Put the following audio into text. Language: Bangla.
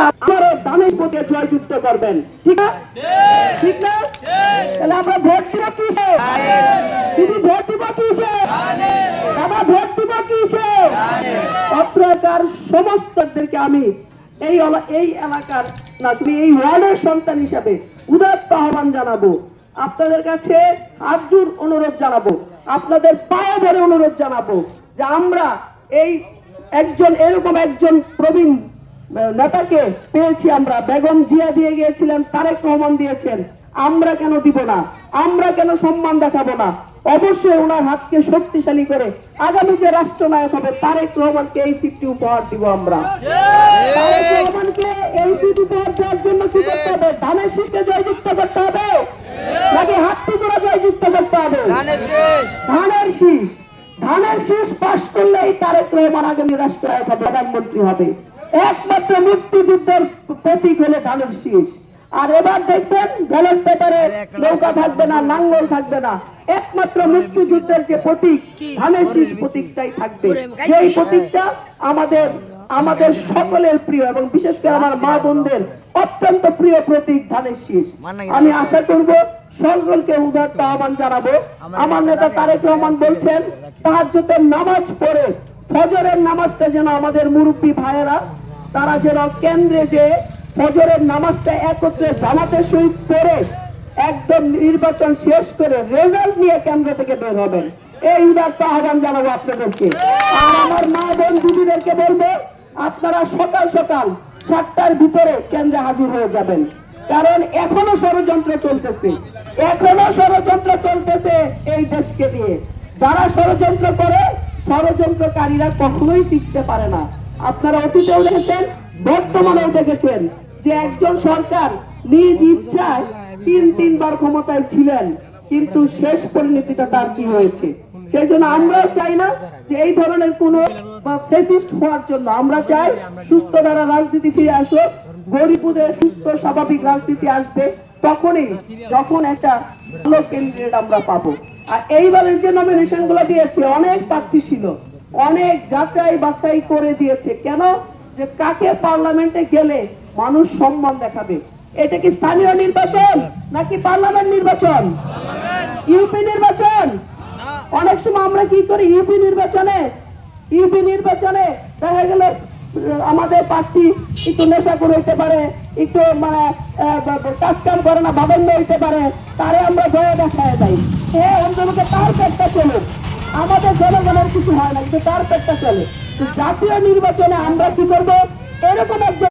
আমারও দানের প্রতি জয়যুক্ত করবেন। ঠিক না? ঠিক না? তাহলে আমরা ভোট দিব কিসে? দিদি ভোট দিব কিসে? বাবা ভোট দিব কিসে? অত্রকার সমস্তদেরকে আমি এই এলাকার না শুধু এই ওয়ার্ডের সন্তান হিসাবে উদাত্ত আহ্বান জানাবো। আপনাদের কাছে হাত জোর অনুরোধ জানাবো, আপনাদের পায়ে ধরে অনুরোধ জানাবো যে আমরা এই এরকম একজন প্রবীণ নেতাকে পেয়েছি। আমরা বেগম জিয়া দিয়ে গিয়েছিলেন, তারেক রহমান দিয়েছেন, আমরা কেন দিব না? আমরা কেন সম্মান দেখাবো না? অবশ্যই ওনার হাতকে শক্তিশালী করে আগামী যে রাষ্ট্রনায়ক হবে তারেক রহমানকে এই সিটটি উপহার দিব। আমরা তারেক রহমানকে এই সিট উপহার দেওয়ার জন্য কি করতে হবে? ধানের শীষকে জয়যুক্ত করতে হবে নাকি হাতটি তোরা জয়যুক্ত করতে হবে? ধানের শীষ। ধানের শীষ পাশ করলেই তারেক রহমান আগামী রাষ্ট্রনায়ক হবে, প্রধানমন্ত্রী হবে। একমাত্র মুক্তিযুদ্ধের প্রতীক হলো ধানের শীষ। আর এবার দেখবেন ব্যালট পেপারে নৌকা থাকবে না, লাঙ্গল থাকবে না, একমাত্র মুক্তিযুদ্ধের যে প্রতীক ধানের শীষ প্রতীকটাই থাকবে। সেই প্রতীকটা আমাদের সকলের প্রিয় এবং বিশেষ করে আমার মা বোনদের অত্যন্ত প্রিয় প্রতীক ধানের শীষ। আমি আশা করব সকলকে উদাত্ত আহ্বান জানাবো। আমার নেতা তারেক রহমান বলছেন তাহাজ্জুদের নামাজ পড়ে ফজরের নামাজটা যেন আমাদের মুরব্বী ভাইয়েরা তারা যেন কেন্দ্রে যে ফজরের নামাজটা একত্রে জামাতের সহিত পড়ে একদম নির্বাচন শেষ করে রেজাল্ট নিয়ে কেন্দ্র থেকে বের হবেন। এই উদাত্ত আহ্বান জানাবো আপনাদেরকে। আর আমার মা বোন দিদিদেরকে বলবো আপনারা সকাল সকাল 7টার ভিতরে কেন্দ্রে হাজির হয়ে যাবেন, কারণ এখনো ষড়যন্ত্র চলতেছে, এই দেশকে নিয়ে। যারা ষড়যন্ত্র করে, ষড়যন্ত্রকারীরা কখনোই টিকতে পারে না। আপনারা অতীতেও দেখেছেন, বর্তমানেও দেখেছেন যে একজন সরকার নিজ ইচ্ছায় তিনবার ক্ষমতায় ছিলেন, কিন্তু শেষ পরিণতিটা তার কি হয়েছে। সেই জন্য আমরাও চাই না যে এই ধরনের কোন ফ্যাসিস্ট হওয়ার জন্য। আমরা চাই সুস্থ ধারা রাজনীতি ফিরে আসুক, গরিবদের সুস্থ স্বাভাবিক রাজনীতি আসবে তখনই যখন একটা ভালো ক্যান্ডিডেট আমরা পাবো। আর এইবারের যে নমিনেশন গুলো দিয়েছে, অনেক প্রার্থী ছিল, অনেক যাচাই বাছাই করে দিয়েছে। কেন? যে কাকে পার্লামেন্টে গেলে মানুষ সম্মান দেখাবে। এটা কি স্থানীয় নির্বাচন নাকি পার্লামেন্ট নির্বাচন? ইউপি নির্বাচন। অনেক সময় আমরা কি করি, ইউপি নির্বাচনে দেখা গেল আমাদের প্রার্থী একটু নেশাখোর হইতে পারে, একটু মানে কাজ কাম করে না, বাবন্দ হইতে পারে, তারে আমরা ভয় দেখায় যাই। হ্যাঁ, অন্তত তার পেটটা চলুক, আমাদের জনগণের কিছু হয় না, কিন্তু তার পেটটা চলে। জাতীয় নির্বাচনে আমরা কি করবো? এরকম একজন